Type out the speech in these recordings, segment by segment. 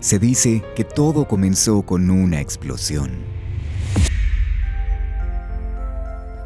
Se dice que todo comenzó con una explosión.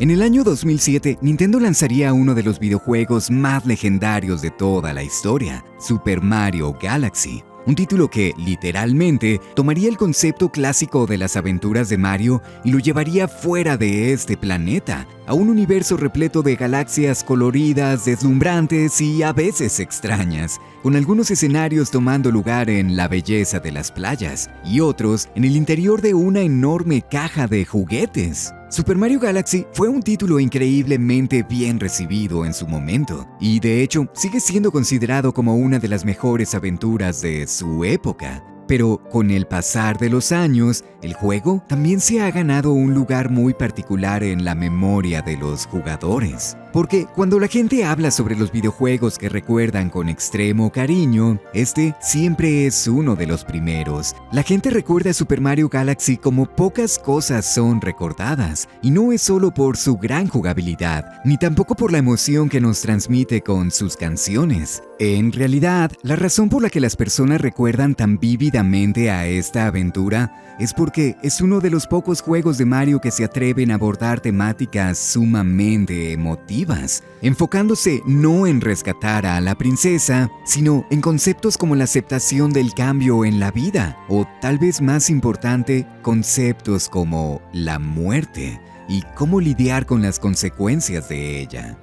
En el año 2007, Nintendo lanzaría uno de los videojuegos más legendarios de toda la historia, Super Mario Galaxy. Un título que, literalmente, tomaría el concepto clásico de las aventuras de Mario y lo llevaría fuera de este planeta, a un universo repleto de galaxias coloridas, deslumbrantes y a veces extrañas, con algunos escenarios tomando lugar en la belleza de las playas y otros en el interior de una enorme caja de juguetes. Super Mario Galaxy fue un título increíblemente bien recibido en su momento, y de hecho sigue siendo considerado como una de las mejores aventuras de su época. Pero con el pasar de los años, el juego también se ha ganado un lugar muy particular en la memoria de los jugadores. Porque cuando la gente habla sobre los videojuegos que recuerdan con extremo cariño, este siempre es uno de los primeros. La gente recuerda a Super Mario Galaxy como pocas cosas son recordadas, y no es solo por su gran jugabilidad, ni tampoco por la emoción que nos transmite con sus canciones. En realidad, la razón por la que las personas recuerdan tan vívidamente a esta aventura es porque es uno de los pocos juegos de Mario que se atreven a abordar temáticas sumamente emotivas, enfocándose no en rescatar a la princesa, sino en conceptos como la aceptación del cambio en la vida, o tal vez más importante, conceptos como la muerte y cómo lidiar con las consecuencias de ella.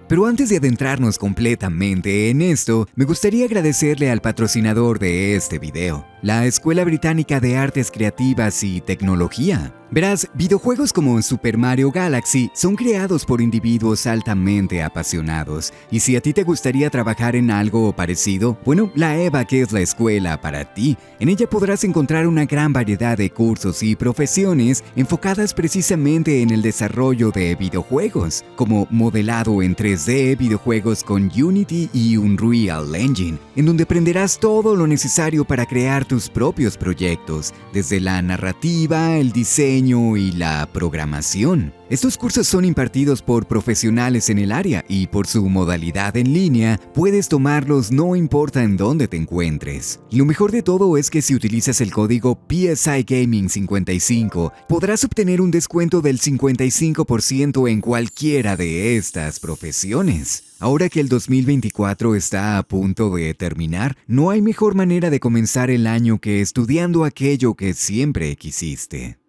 Pero antes de adentrarnos completamente en esto, me gustaría agradecerle al patrocinador de este video, la Escuela Británica de Artes Creativas y Tecnología. Verás, videojuegos como Super Mario Galaxy son creados por individuos altamente apasionados, y si a ti te gustaría trabajar en algo parecido, bueno, la EVA que es la escuela para ti. En ella podrás encontrar una gran variedad de cursos y profesiones enfocadas precisamente en el desarrollo de videojuegos, como modelado en 3D, videojuegos con Unity y Unreal Engine, en donde aprenderás todo lo necesario para crear tus propios proyectos, desde la narrativa, el diseño y la programación. Estos cursos son impartidos por profesionales en el área y por su modalidad en línea puedes tomarlos no importa en dónde te encuentres. Y lo mejor de todo es que si utilizas el código PSI Gaming 55 podrás obtener un descuento del 55% en cualquiera de estas profesiones. Ahora que el 2024 está a punto de terminar, no hay mejor manera de comenzar el año que estudiando aquello que siempre quisiste.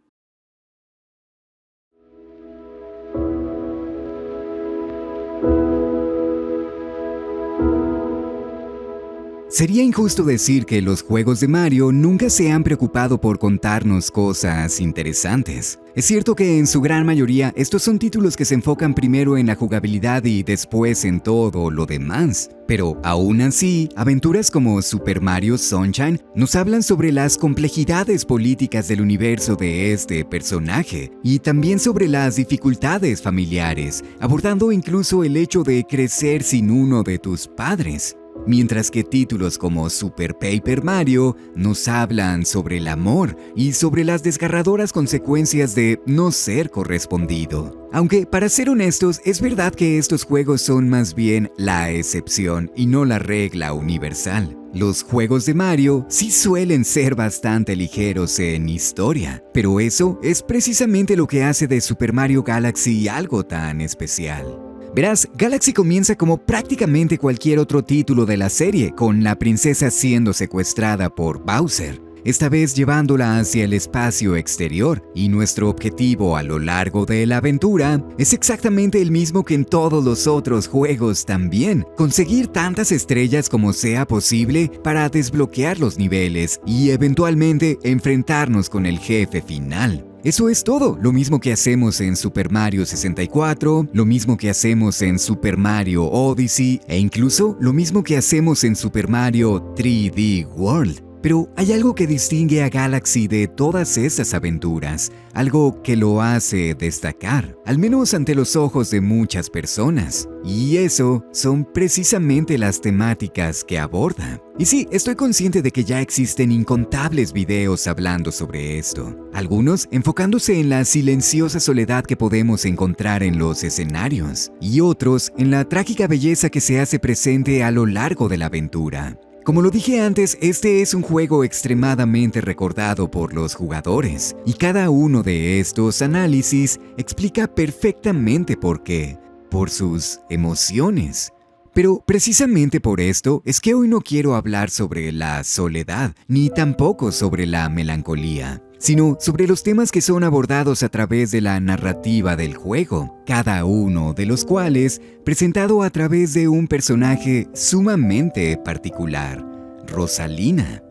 Sería injusto decir que los juegos de Mario nunca se han preocupado por contarnos cosas interesantes. Es cierto que en su gran mayoría estos son títulos que se enfocan primero en la jugabilidad y después en todo lo demás. Pero aún así, aventuras como Super Mario Sunshine nos hablan sobre las complejidades políticas del universo de este personaje y también sobre las dificultades familiares, abordando incluso el hecho de crecer sin uno de tus padres. Mientras que títulos como Super Paper Mario nos hablan sobre el amor y sobre las desgarradoras consecuencias de no ser correspondido. Aunque, para ser honestos, es verdad que estos juegos son más bien la excepción y no la regla universal. Los juegos de Mario sí suelen ser bastante ligeros en historia, pero eso es precisamente lo que hace de Super Mario Galaxy algo tan especial. Verás, Galaxy comienza como prácticamente cualquier otro título de la serie, con la princesa siendo secuestrada por Bowser, esta vez llevándola hacia el espacio exterior, y nuestro objetivo a lo largo de la aventura es exactamente el mismo que en todos los otros juegos también: conseguir tantas estrellas como sea posible para desbloquear los niveles y eventualmente enfrentarnos con el jefe final. Eso es todo, lo mismo que hacemos en Super Mario 64, lo mismo que hacemos en Super Mario Odyssey e incluso lo mismo que hacemos en Super Mario 3D World. Pero hay algo que distingue a Galaxy de todas estas aventuras, algo que lo hace destacar, al menos ante los ojos de muchas personas. Y eso son precisamente las temáticas que aborda. Y sí, estoy consciente de que ya existen incontables videos hablando sobre esto, algunos enfocándose en la silenciosa soledad que podemos encontrar en los escenarios, y otros en la trágica belleza que se hace presente a lo largo de la aventura. Como lo dije antes, este es un juego extremadamente recordado por los jugadores, y cada uno de estos análisis explica perfectamente por qué, por sus emociones. Pero precisamente por esto es que hoy no quiero hablar sobre la soledad, ni tampoco sobre la melancolía, sino sobre los temas que son abordados a través de la narrativa del juego, cada uno de los cuales presentado a través de un personaje sumamente particular, Rosalina.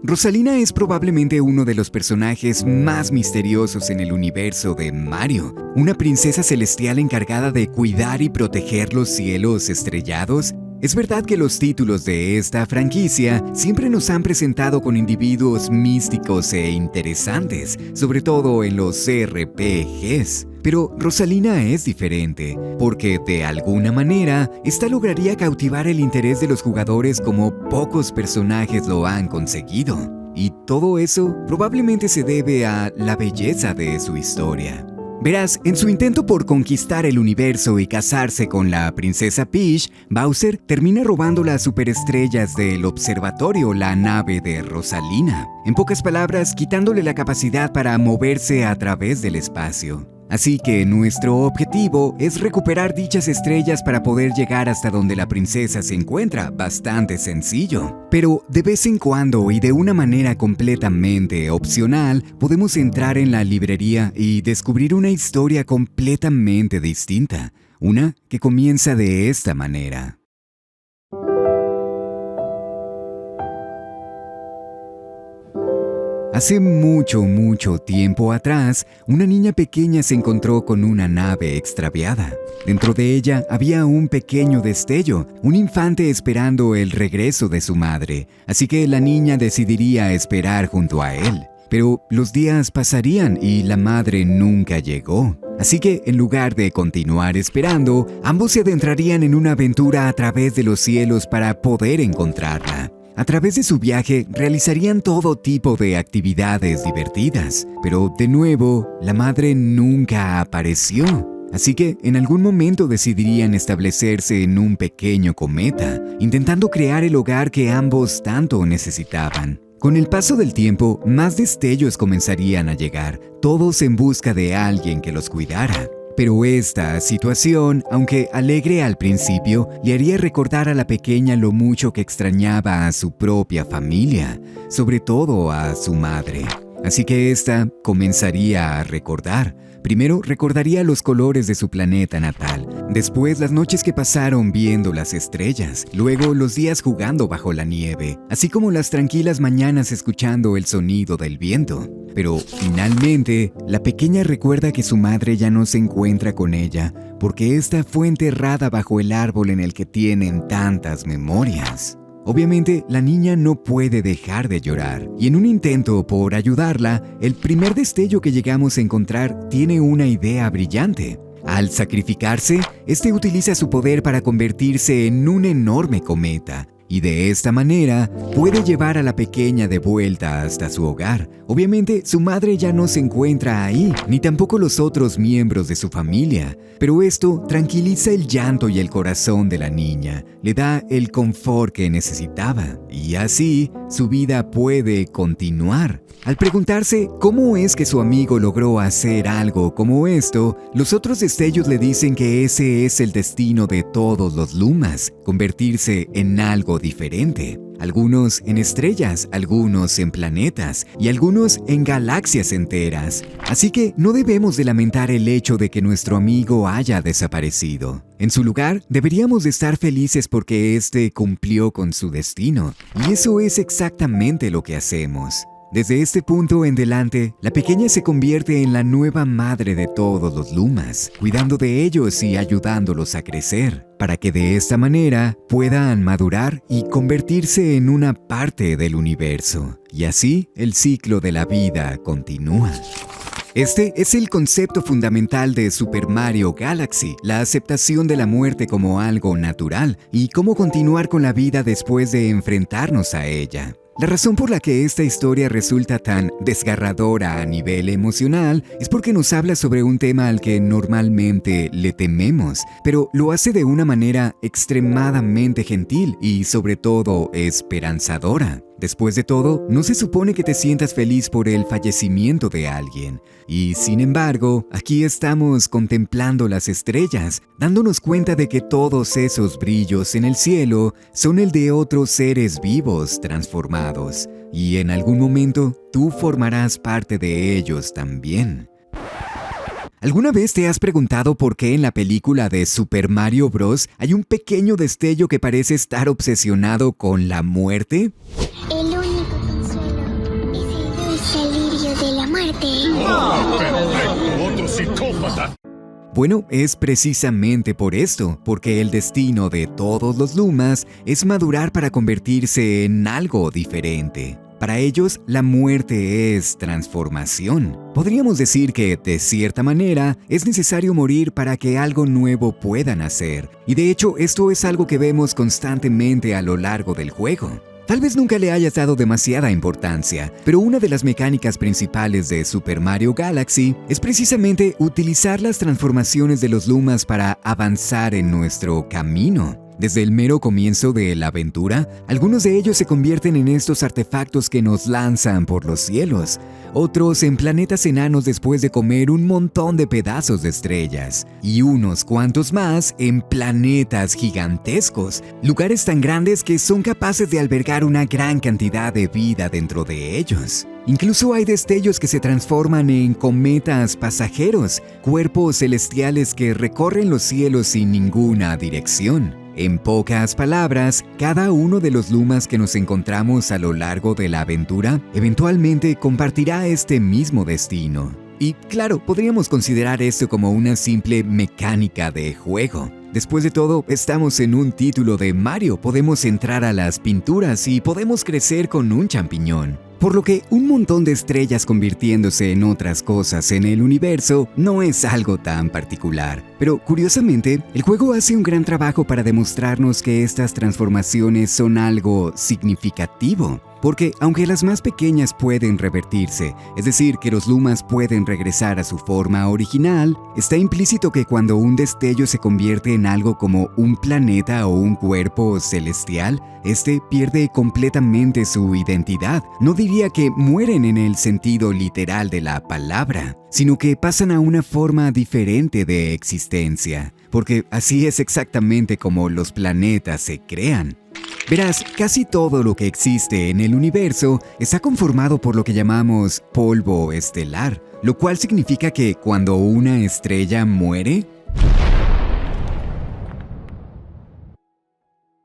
Rosalina es probablemente uno de los personajes más misteriosos en el universo de Mario, una princesa celestial encargada de cuidar y proteger los cielos estrellados. Es verdad que los títulos de esta franquicia siempre nos han presentado con individuos místicos e interesantes, sobre todo en los RPGs. Pero Rosalina es diferente, porque de alguna manera, esta lograría cautivar el interés de los jugadores como pocos personajes lo han conseguido. Y todo eso probablemente se debe a la belleza de su historia. Verás, en su intento por conquistar el universo y casarse con la princesa Peach, Bowser termina robando las superestrellas del observatorio, la nave de Rosalina. En pocas palabras, quitándole la capacidad para moverse a través del espacio. Así que nuestro objetivo es recuperar dichas estrellas para poder llegar hasta donde la princesa se encuentra, bastante sencillo. Pero de vez en cuando y de una manera completamente opcional, podemos entrar en la librería y descubrir una historia completamente distinta, una que comienza de esta manera. Hace mucho tiempo atrás, una niña pequeña se encontró con una nave extraviada. Dentro de ella había un pequeño destello, un infante esperando el regreso de su madre, así que la niña decidiría esperar junto a él. Pero los días pasarían y la madre nunca llegó. Así que, en lugar de continuar esperando, ambos se adentrarían en una aventura a través de los cielos para poder encontrarla. A través de su viaje realizarían todo tipo de actividades divertidas, pero de nuevo, la madre nunca apareció. Así que en algún momento decidirían establecerse en un pequeño cometa, intentando crear el hogar que ambos tanto necesitaban. Con el paso del tiempo, más destellos comenzarían a llegar, todos en busca de alguien que los cuidara. Pero esta situación, aunque alegre al principio, le haría recordar a la pequeña lo mucho que extrañaba a su propia familia, sobre todo a su madre. Así que ésta comenzaría a recordar. Primero recordaría los colores de su planeta natal, después las noches que pasaron viendo las estrellas, luego los días jugando bajo la nieve, así como las tranquilas mañanas escuchando el sonido del viento. Pero finalmente, la pequeña recuerda que su madre ya no se encuentra con ella, porque ésta fue enterrada bajo el árbol en el que tienen tantas memorias. Obviamente, la niña no puede dejar de llorar, y en un intento por ayudarla, el primer destello que llegamos a encontrar tiene una idea brillante. Al sacrificarse, este utiliza su poder para convertirse en un enorme cometa, y de esta manera puede llevar a la pequeña de vuelta hasta su hogar. Obviamente, su madre ya no se encuentra ahí, ni tampoco los otros miembros de su familia, pero esto tranquiliza el llanto y el corazón de la niña, le da el confort que necesitaba, y así su vida puede continuar. Al preguntarse cómo es que su amigo logró hacer algo como esto, los otros destellos le dicen que ese es el destino de todos los Lumas, convertirse en algo diferente. Algunos en estrellas, algunos en planetas y algunos en galaxias enteras. Así que no debemos de lamentar el hecho de que nuestro amigo haya desaparecido. En su lugar, deberíamos de estar felices porque éste cumplió con su destino. Y eso es exactamente lo que hacemos. Desde este punto en adelante, la pequeña se convierte en la nueva madre de todos los Lumas, cuidando de ellos y ayudándolos a crecer, para que de esta manera puedan madurar y convertirse en una parte del universo. Y así, el ciclo de la vida continúa. Este es el concepto fundamental de Super Mario Galaxy, la aceptación de la muerte como algo natural y cómo continuar con la vida después de enfrentarnos a ella. La razón por la que esta historia resulta tan desgarradora a nivel emocional es porque nos habla sobre un tema al que normalmente le tememos, pero lo hace de una manera extremadamente gentil y sobre todo esperanzadora. Después de todo, no se supone que te sientas feliz por el fallecimiento de alguien. Y sin embargo, aquí estamos contemplando las estrellas, dándonos cuenta de que todos esos brillos en el cielo son el de otros seres vivos transformados. Y en algún momento, tú formarás parte de ellos también. ¿Alguna vez te has preguntado por qué en la película de Super Mario Bros. Hay un pequeño destello que parece estar obsesionado con la muerte? El único consuelo es el dulce lirio de la muerte. ¡Perfecto! ¡Otro psicópata! Bueno, es precisamente por esto, porque el destino de todos los Lumas es madurar para convertirse en algo diferente. Para ellos, la muerte es transformación. Podríamos decir que, de cierta manera, es necesario morir para que algo nuevo pueda nacer. Y de hecho, esto es algo que vemos constantemente a lo largo del juego. Tal vez nunca le hayas dado demasiada importancia, pero una de las mecánicas principales de Super Mario Galaxy es precisamente utilizar las transformaciones de los Lumas para avanzar en nuestro camino. Desde el mero comienzo de la aventura, algunos de ellos se convierten en estos artefactos que nos lanzan por los cielos, otros en planetas enanos después de comer un montón de pedazos de estrellas, y unos cuantos más en planetas gigantescos, lugares tan grandes que son capaces de albergar una gran cantidad de vida dentro de ellos. Incluso hay destellos que se transforman en cometas pasajeros, cuerpos celestiales que recorren los cielos sin ninguna dirección. En pocas palabras, cada uno de los Lumas que nos encontramos a lo largo de la aventura eventualmente compartirá este mismo destino. Y claro, podríamos considerar esto como una simple mecánica de juego. Después de todo, estamos en un título de Mario, podemos entrar a las pinturas y podemos crecer con un champiñón. Por lo que un montón de estrellas convirtiéndose en otras cosas en el universo no es algo tan particular. Pero curiosamente, el juego hace un gran trabajo para demostrarnos que estas transformaciones son algo significativo. Porque aunque las más pequeñas pueden revertirse, es decir, que los Lumas pueden regresar a su forma original, está implícito que cuando un destello se convierte en algo como un planeta o un cuerpo celestial, este pierde completamente su identidad. No diría que mueren en el sentido literal de la palabra, sino que pasan a una forma diferente de existencia, porque así es exactamente como los planetas se crean. Verás, casi todo lo que existe en el universo está conformado por lo que llamamos polvo estelar, lo cual significa que cuando una estrella muere,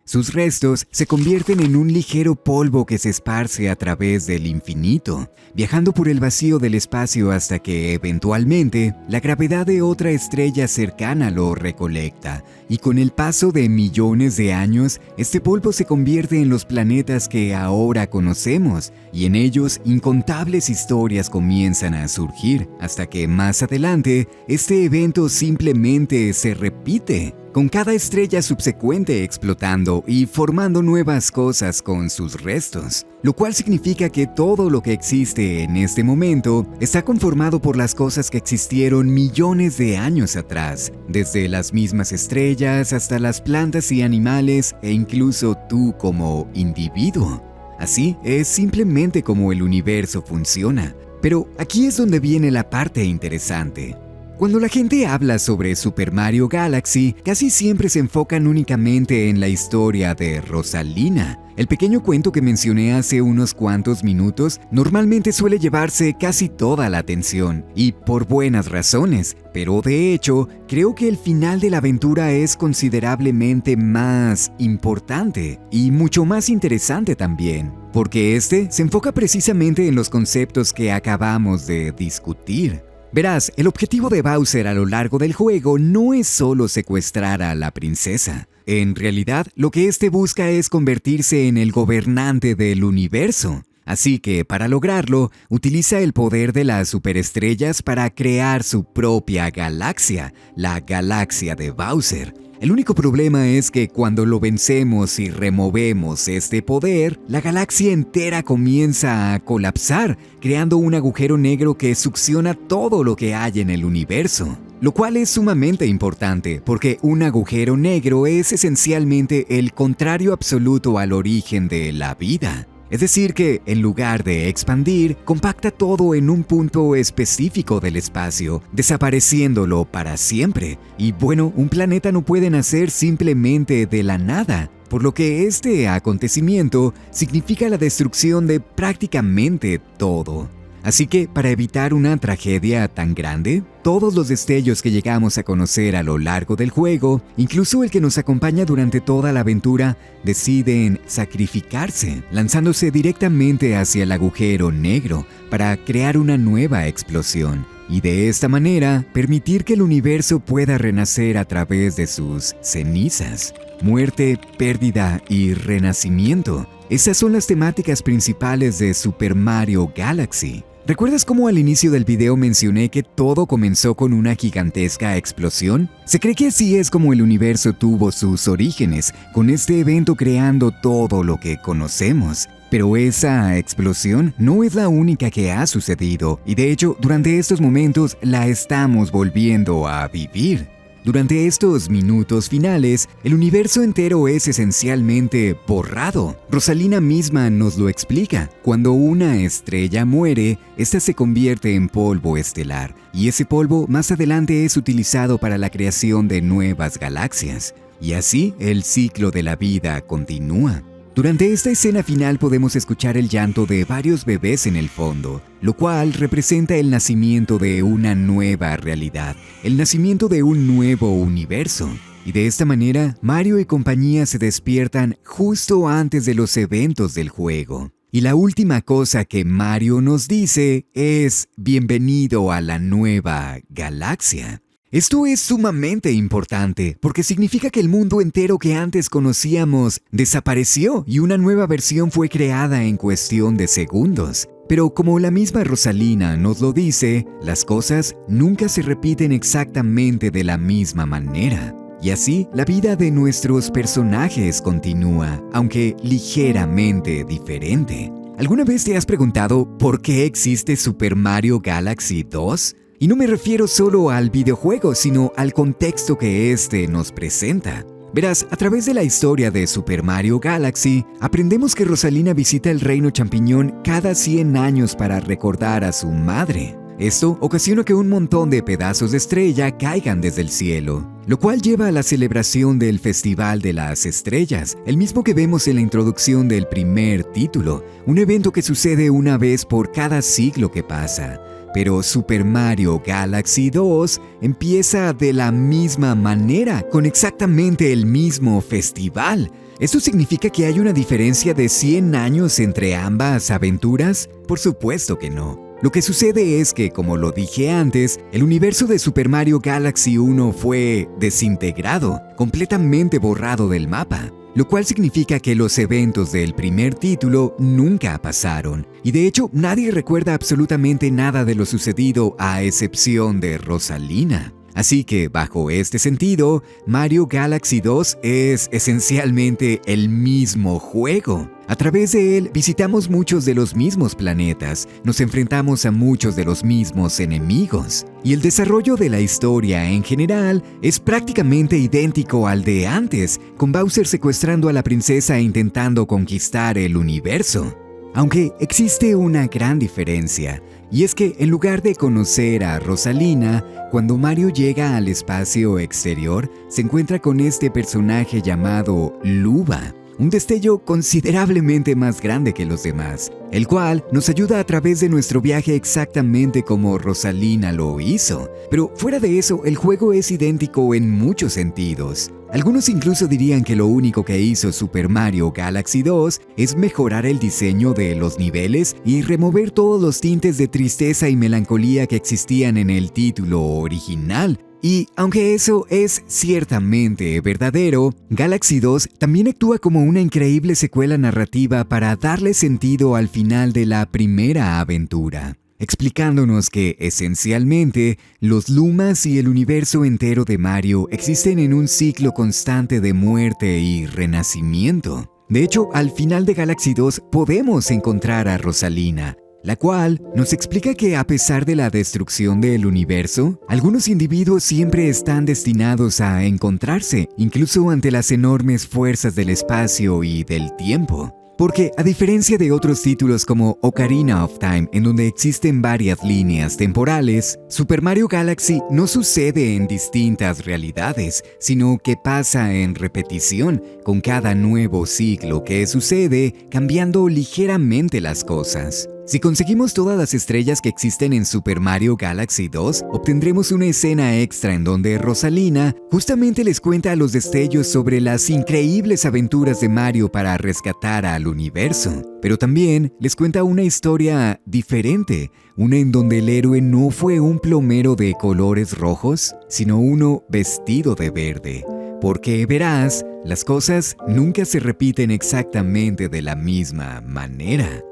sus restos se convierten en un ligero polvo que se esparce a través del infinito, viajando por el vacío del espacio hasta que, eventualmente, la gravedad de otra estrella cercana lo recolecta, y con el paso de millones de años, este polvo se convierte en los planetas que ahora conocemos, y en ellos incontables historias comienzan a surgir, hasta que más adelante, este evento simplemente se repite, con cada estrella subsecuente explotando y formando nuevas cosas con sus restos, lo cual significa que todo lo que existe en este momento está conformado por las cosas que existieron millones de años atrás, desde las mismas estrellas hasta las plantas y animales e incluso tú como individuo. Así es simplemente como el universo funciona. Pero aquí es donde viene la parte interesante. Cuando la gente habla sobre Super Mario Galaxy, casi siempre se enfocan únicamente en la historia de Rosalina. El pequeño cuento que mencioné hace unos cuantos minutos normalmente suele llevarse casi toda la atención, y por buenas razones, pero de hecho, creo que el final de la aventura es considerablemente más importante y mucho más interesante también. porque este se enfoca precisamente en los conceptos que acabamos de discutir. Verás, el objetivo de Bowser a lo largo del juego no es solo secuestrar a la princesa. En realidad, lo que este busca es convertirse en el gobernante del universo. Así que, para lograrlo, utiliza el poder de las superestrellas para crear su propia galaxia, la galaxia de Bowser. El único problema es que cuando lo vencemos y removemos este poder, la galaxia entera comienza a colapsar, creando un agujero negro que succiona todo lo que hay en el universo. Lo cual es sumamente importante, porque un agujero negro es esencialmente el contrario absoluto al origen de la vida. Es decir que, en lugar de expandir, compacta todo en un punto específico del espacio, desapareciéndolo para siempre. Y bueno, un planeta no puede nacer simplemente de la nada, por lo que este acontecimiento significa la destrucción de prácticamente todo. Así que, para evitar una tragedia tan grande, todos los destellos que llegamos a conocer a lo largo del juego, incluso el que nos acompaña durante toda la aventura, deciden sacrificarse, lanzándose directamente hacia el agujero negro para crear una nueva explosión. Y de esta manera, permitir que el universo pueda renacer a través de sus cenizas. Muerte, pérdida y renacimiento. Esas son las temáticas principales de Super Mario Galaxy. ¿Recuerdas cómo al inicio del video mencioné que todo comenzó con una gigantesca explosión? Se cree que así es como el universo tuvo sus orígenes, con este evento creando todo lo que conocemos. Pero esa explosión no es la única que ha sucedido, y de hecho, durante estos momentos la estamos volviendo a vivir. Durante estos minutos finales, el universo entero es esencialmente borrado. Rosalina misma nos lo explica. Cuando una estrella muere, esta se convierte en polvo estelar, y ese polvo más adelante es utilizado para la creación de nuevas galaxias. Y así, el ciclo de la vida continúa. Durante esta escena final podemos escuchar el llanto de varios bebés en el fondo, lo cual representa el nacimiento de una nueva realidad, el nacimiento de un nuevo universo. Y de esta manera, Mario y compañía se despiertan justo antes de los eventos del juego. Y la última cosa que Mario nos dice es bienvenido a la nueva galaxia. Esto es sumamente importante porque significa que el mundo entero que antes conocíamos desapareció y una nueva versión fue creada en cuestión de segundos. Pero como la misma Rosalina nos lo dice, las cosas nunca se repiten exactamente de la misma manera. Y así, la vida de nuestros personajes continúa, aunque ligeramente diferente. ¿Alguna vez te has preguntado por qué existe Super Mario Galaxy 2? Y no me refiero solo al videojuego, sino al contexto que este nos presenta. Verás, a través de la historia de Super Mario Galaxy, aprendemos que Rosalina visita el Reino Champiñón cada 100 años para recordar a su madre. Esto ocasiona que un montón de pedazos de estrella caigan desde el cielo, lo cual lleva a la celebración del Festival de las Estrellas, el mismo que vemos en la introducción del primer título, un evento que sucede una vez por cada siglo que pasa. Pero Super Mario Galaxy 2 empieza de la misma manera, con exactamente el mismo festival. ¿Esto significa que hay una diferencia de 100 años entre ambas aventuras? Por supuesto que no. Lo que sucede es que, como lo dije antes, el universo de Super Mario Galaxy 1 fue desintegrado, completamente borrado del mapa. Lo cual significa que los eventos del primer título nunca pasaron. Y de hecho, nadie recuerda absolutamente nada de lo sucedido a excepción de Rosalina. Así que, bajo este sentido, Mario Galaxy 2 es esencialmente el mismo juego. A través de él visitamos muchos de los mismos planetas, nos enfrentamos a muchos de los mismos enemigos. Y el desarrollo de la historia en general es prácticamente idéntico al de antes, con Bowser secuestrando a la princesa e intentando conquistar el universo. Aunque existe una gran diferencia, y es que en lugar de conocer a Rosalina, cuando Mario llega al espacio exterior, se encuentra con este personaje llamado Luba. un destello considerablemente más grande que los demás, el cual nos ayuda a través de nuestro viaje exactamente como Rosalina lo hizo. Pero fuera de eso, el juego es idéntico en muchos sentidos. Algunos incluso dirían que lo único que hizo Super Mario Galaxy 2 es mejorar el diseño de los niveles y remover todos los tintes de tristeza y melancolía que existían en el título original. Y aunque eso es ciertamente verdadero, Galaxy 2 también actúa como una increíble secuela narrativa para darle sentido al final de la primera aventura, explicándonos que, esencialmente, los Lumas y el universo entero de Mario existen en un ciclo constante de muerte y renacimiento. De hecho, al final de Galaxy 2 podemos encontrar a Rosalina, la cual nos explica que a pesar de la destrucción del universo, algunos individuos siempre están destinados a encontrarse, incluso ante las enormes fuerzas del espacio y del tiempo. Porque, a diferencia de otros títulos como Ocarina of Time, en donde existen varias líneas temporales, Super Mario Galaxy no sucede en distintas realidades, sino que pasa en repetición, con cada nuevo ciclo que sucede, cambiando ligeramente las cosas. Si conseguimos todas las estrellas que existen en Super Mario Galaxy 2, obtendremos una escena extra en donde Rosalina justamente les cuenta a los destellos sobre las increíbles aventuras de Mario para rescatar al universo. Pero también les cuenta una historia diferente, una en donde el héroe no fue un plomero de colores rojos, sino uno vestido de verde. Porque verás, las cosas nunca se repiten exactamente de la misma manera.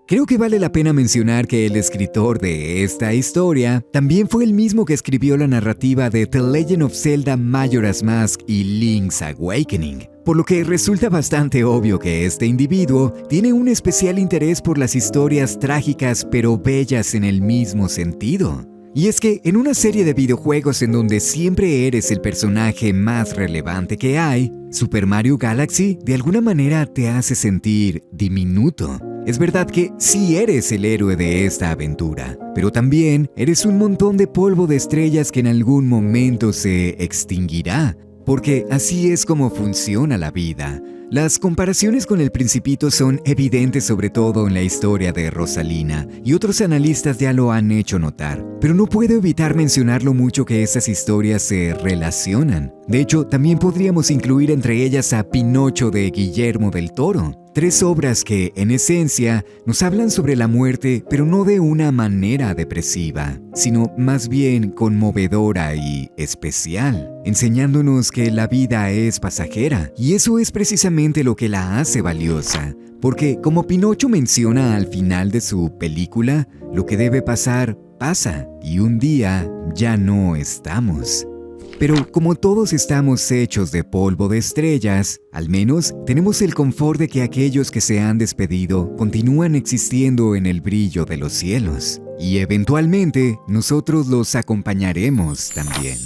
Creo que vale la pena mencionar que el escritor de esta historia también fue el mismo que escribió la narrativa de The Legend of Zelda Majora's Mask y Link's Awakening, por lo que resulta bastante obvio que este individuo tiene un especial interés por las historias trágicas pero bellas en el mismo sentido. Y es que en una serie de videojuegos en donde siempre eres el personaje más relevante que hay, Super Mario Galaxy de alguna manera te hace sentir diminuto. Es verdad que sí eres el héroe de esta aventura, pero también eres un montón de polvo de estrellas que en algún momento se extinguirá, porque así es como funciona la vida. Las comparaciones con El Principito son evidentes, sobre todo en la historia de Rosalina, y otros analistas ya lo han hecho notar, pero no puedo evitar mencionar lo mucho que esas historias se relacionan. De hecho, también podríamos incluir entre ellas a Pinocho de Guillermo del Toro. 3 obras que, en esencia, nos hablan sobre la muerte, pero no de una manera depresiva, sino más bien conmovedora y especial, enseñándonos que la vida es pasajera, y eso es precisamente lo que la hace valiosa, porque como Pinocho menciona al final de su película, lo que debe pasar, pasa, y un día ya no estamos. Pero como todos estamos hechos de polvo de estrellas, al menos tenemos el confort de que aquellos que se han despedido continúan existiendo en el brillo de los cielos. Y eventualmente nosotros los acompañaremos también.